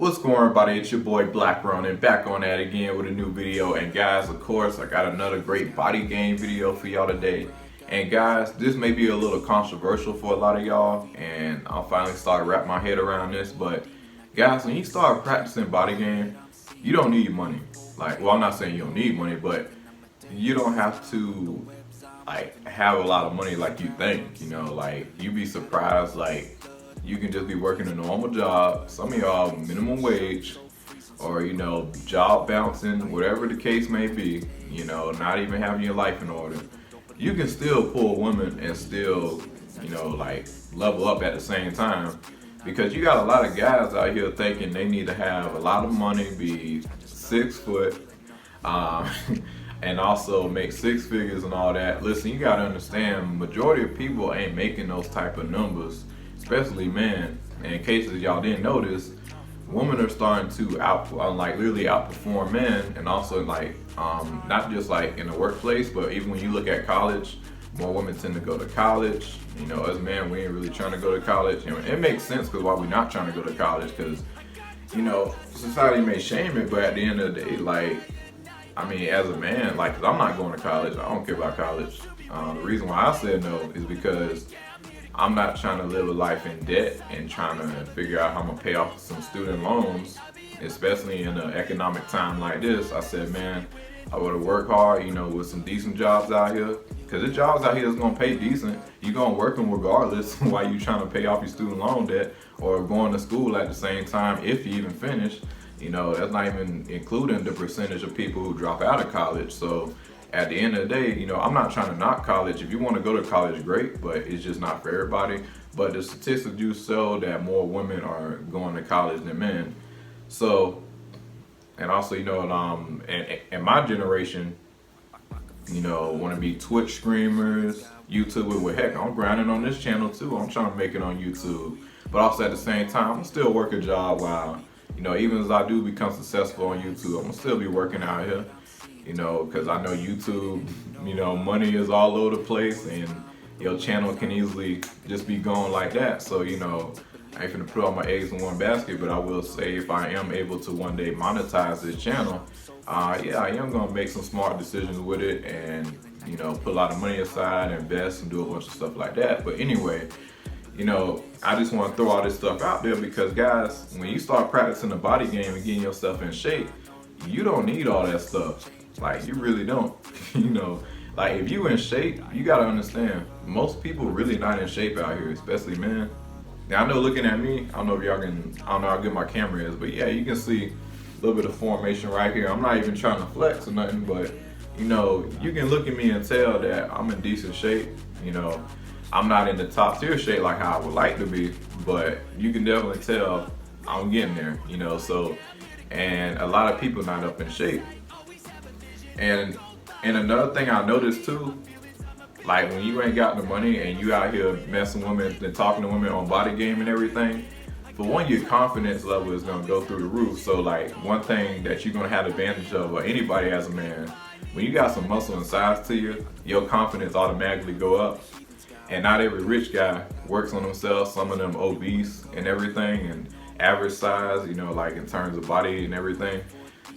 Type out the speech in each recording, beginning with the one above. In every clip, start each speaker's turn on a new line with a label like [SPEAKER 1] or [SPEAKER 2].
[SPEAKER 1] What's going on, everybody? It's your boy Black Ronin back on that again with a new video. And guys, of course, I got another great body game video for y'all today. And guys, this may be a little controversial for a lot of y'all, and I'll finally start to wrap my head around this. But guys, when you start practicing body game, you don't need money. Well, I'm not saying you don't need money, but you don't have to have a lot of money like you think. You'd be surprised. You can just be working a normal job, some of y'all minimum wage, or job bouncing, whatever the case may be, not even having your life in order. You can still pull women and still, level up at the same time, because you got a lot of guys out here thinking they need to have a lot of money, be 6 foot, and also make 6 figures and all that. Listen, you gotta understand, majority of people ain't making those type of numbers, especially men. And in case y'all didn't notice, women are starting to literally outperform men, and also not just in the workplace, but even when you look at college, more women tend to go to college. As men, we ain't really trying to go to college. It makes sense because why we not trying to go to college, because society may shame it, but at the end of the day, as a man, cause I'm not going to college. I don't care about college. The reason why I said no is because I'm not trying to live a life in debt and trying to figure out how I'm gonna pay off some student loans, especially in an economic time like this. I said, man, I would have worked hard, with some decent jobs out here, because the jobs out here is gonna pay decent. You're gonna work them regardless while you trying to pay off your student loan debt or going to school at the same time, if you even finish. That's not even including the percentage of people who drop out of college. So at the end of the day, I'm not trying to knock college. If you want to go to college, great, but it's just not for everybody. But the statistics do show that more women are going to college than men. So, and also, in my generation, want to be Twitch streamers, YouTubers. Well, heck, I'm grinding on this channel too. I'm trying to make it on YouTube. But also at the same time, I'm still work a job while, even as I do become successful on YouTube, I'm gonna still be working out here. Because I know YouTube, money is all over the place, and your channel can easily just be gone like that. So, I ain't finna put all my eggs in one basket, but I will say, if I am able to one day monetize this channel, yeah, I am gonna make some smart decisions with it, and, put a lot of money aside, invest, and do a bunch of stuff like that. But anyway, I just want to throw all this stuff out there because, guys, when you start practicing the body game and getting yourself in shape, you don't need all that stuff. You really don't. If you in shape, you gotta understand, most people really not in shape out here, especially men. Now, I know looking at me, I don't know if y'all can, I don't know how good my camera is, but yeah, you can see a little bit of formation right here. I'm not even trying to flex or nothing, but you can look at me and tell that I'm in decent shape. I'm not in the top tier shape like how I would like to be, but you can definitely tell I'm getting there, so, and a lot of people not up in shape. And another thing I noticed too, when you ain't got the money and you out here messing women and talking to women on body game and everything, for one, your confidence level is gonna go through the roof. So one thing that you're gonna have advantage of, or anybody as a man, when you got some muscle and size to you, your confidence automatically go up. And not every rich guy works on themselves. Some of them obese and everything, and average size, in terms of body and everything.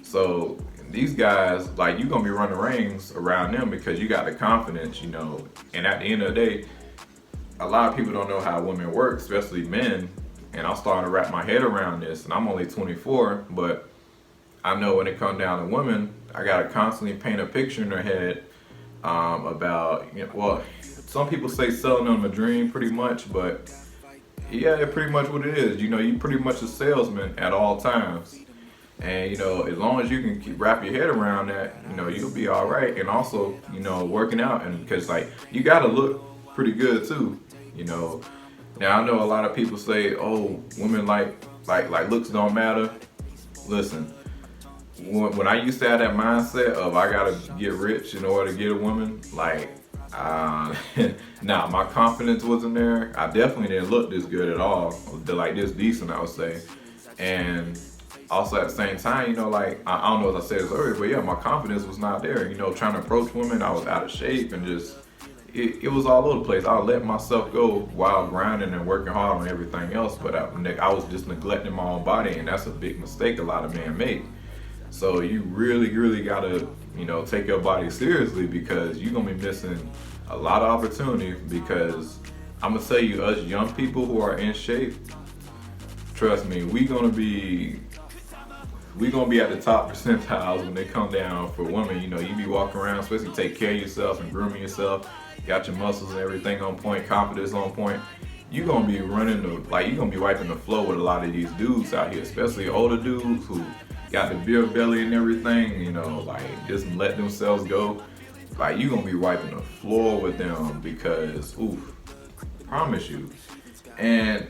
[SPEAKER 1] So these guys, you're gonna be running rings around them because you got the confidence, and at the end of the day, a lot of people don't know how women work, especially men, and I'm starting to wrap my head around this, and I'm only 24, but I know when it comes down to women, I gotta constantly paint a picture in their head about, some people say selling them a dream pretty much, but yeah, it's pretty much what it is. You pretty much a salesman at all times. And as long as you can wrap your head around that, you'll be all right. And also, working out, and because you gotta look pretty good too. Now I know a lot of people say, oh, women like looks don't matter. Listen, when I used to have that mindset of I gotta get rich in order to get a woman, nah, my confidence wasn't there. I definitely didn't look this good at all, this decent, I would say. And also at the same time, I don't know if I said this earlier, but yeah, my confidence was not there. Trying to approach women, I was out of shape and just, it was all over the place. I let myself go while grinding and working hard on everything else, but I was just neglecting my own body, and that's a big mistake a lot of men make. So you really gotta, take your body seriously, because you're gonna be missing a lot of opportunity. Because I'm gonna tell you, us young people who are in shape, trust me, we gonna be at the top percentiles when they come down for women. You be walking around, especially take care of yourself and grooming yourself, got your muscles and everything on point, confidence on point. You're gonna be you're gonna be wiping the floor with a lot of these dudes out here, especially older dudes who got the beer belly and everything, just let themselves go. You're gonna be wiping the floor with them, because, oof, promise you. And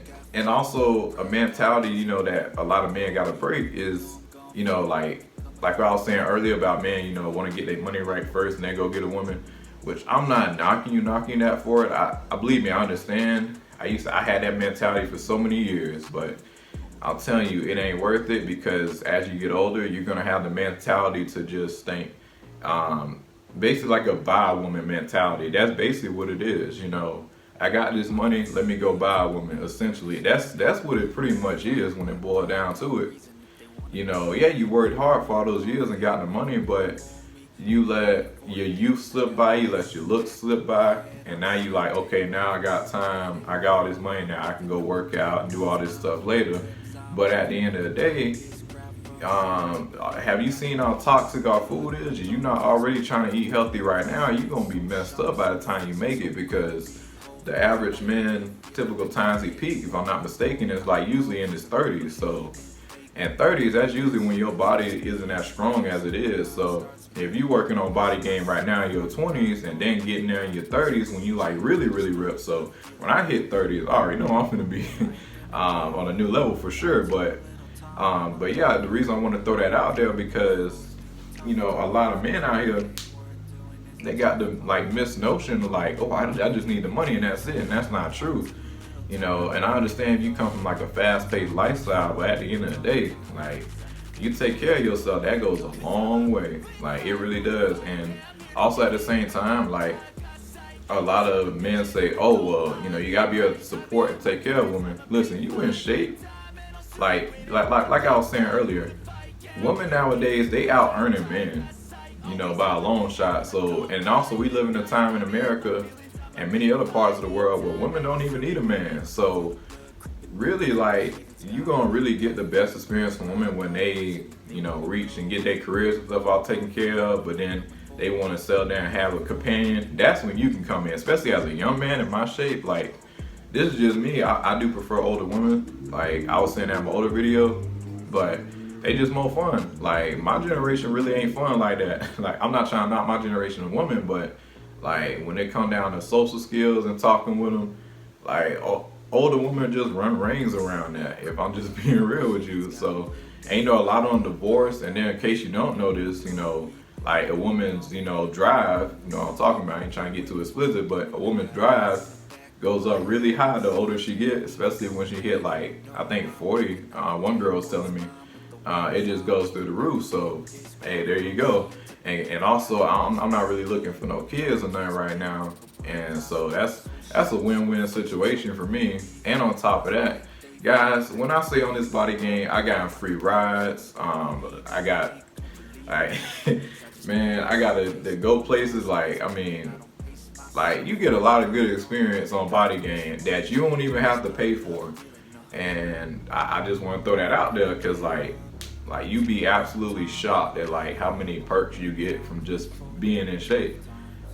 [SPEAKER 1] also a mentality, that a lot of men gotta break is, like what I was saying earlier about men, want to get their money right first and then go get a woman, which I'm not knocking that for it. I believe me, I understand. I had that mentality for so many years, but I'm telling you, it ain't worth it, because as you get older, you're gonna have the mentality to just think, basically like a buy a woman mentality. That's basically what it is. I got this money, let me go buy a woman. Essentially, that's what it pretty much is when it boils down to it. Yeah, you worked hard for all those years and got the money, but you let your youth slip by, you let your looks slip by, and now you like, okay, now I got time, I got all this money, now I can go work out and do all this stuff later. But at the end of the day, have you seen how toxic our food is? If you're not already trying to eat healthy right now, you're gonna be messed up by the time you make it, because the average man, typical times he peak, if I'm not mistaken, is usually in his 30s. So, and 30s, that's usually when your body isn't as strong as it is. So if you working on body gain right now in your 20s, and then getting there in your 30s when you really ripped. So when I hit 30s, I already know I'm gonna be on a new level for sure. But yeah, the reason I want to throw that out there, because a lot of men out here, they got the misnotion of oh, I just need the money and that's it, and that's not true. And I understand you come from a fast-paced lifestyle, but at the end of the day, you take care of yourself, that goes a long way. It really does. And also at the same time, a lot of men say, oh, well, you gotta be able to support and take care of women. Listen, you in shape. Like I was saying earlier, women nowadays, they out earning men, by a long shot. So, and also we live in a time in America and many other parts of the world where women don't even need a man. So really, you gonna really get the best experience from women when they, reach and get their careers and stuff all taken care of, but then they want to settle down and have a companion. That's when you can come in, especially as a young man in my shape. This is just me. I do prefer older women. I was saying that in my older video, but they just more fun. My generation really ain't fun like that. I'm not trying to knock my generation of women, but when it come down to social skills and talking with them, older women just run rings around that, if I'm just being real with you. So, and a lot on divorce, and then in case you don't know this, a woman's, drive, what I'm talking about, I ain't trying to get too explicit, but a woman's drive goes up really high the older she gets, especially when she hit I think 40. One girl was telling me, it just goes through the roof. So, hey, there you go. And also, I'm not really looking for no kids or nothing right now, and so that's a win-win situation for me. And on top of that, guys, when I say on this body game, I got free rides. I got to go places. You get a lot of good experience on body game that you don't even have to pay for. And I just want to throw that out there, because you be absolutely shocked at how many perks you get from just being in shape.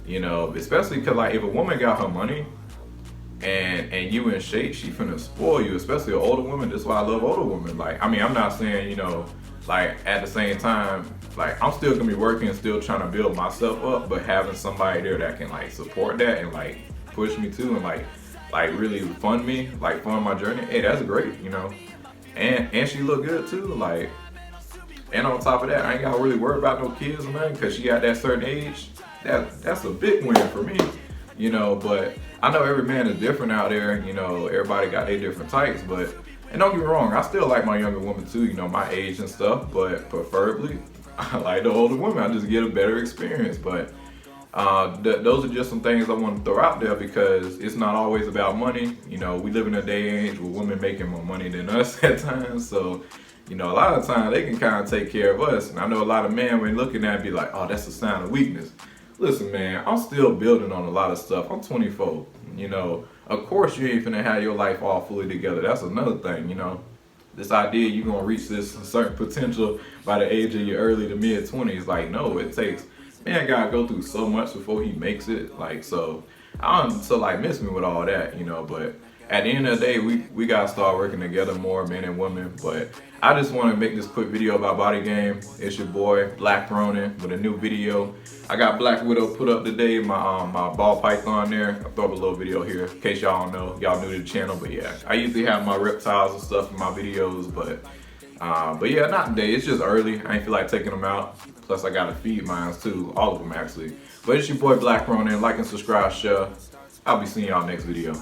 [SPEAKER 1] Especially because if a woman got her money and you in shape, she finna spoil you, especially an older woman. That's why I love older women. I'm not saying, at the same time, I'm still gonna be working and still trying to build myself up, but having somebody there that can support that and push me too, and really fund me, fund my journey. Hey, that's great, and she look good too, and on top of that, I ain't gotta really worry about no kids or nothing, because she at that certain age. That's a big win for me, but I know every man is different out there, everybody got their different types, but, and don't get me wrong, I still like my younger woman too, my age and stuff, but preferably, I like the older woman. I just get a better experience. But Those are just some things I want to throw out there because it's not always about money. You know, we live in a day and age with women making more money than us at times. So, you know, a lot of times they can kind of take care of us. And I know a lot of men, when looking at it, be like, oh, that's a sign of weakness. Listen, man, I'm still building on a lot of stuff. I'm 24. You know, of course you ain't finna have your life all fully together. That's another thing, you know. This idea you're gonna reach this certain potential by the age of your early to mid 20s, like, no, it takes, man, gotta go through so much before he makes it. Like, so I don't, so like, miss me with all that, you know. But at the end of the day, we gotta start working together more, men and women. But I just want to make this quick video about Body Game. It's your boy Black Ronin with a new video. I got Black Widow put up today, my ball python there. I'll throw up a little video here in case y'all don't know, y'all new to the channel. But yeah, I usually have my reptiles and stuff in my videos, but yeah, not today. It's just early. I ain't feel like taking them out. Plus, I gotta feed mine too, all of them actually. But it's your boy Black Ronin. Like and subscribe, share. I'll be seeing y'all next video.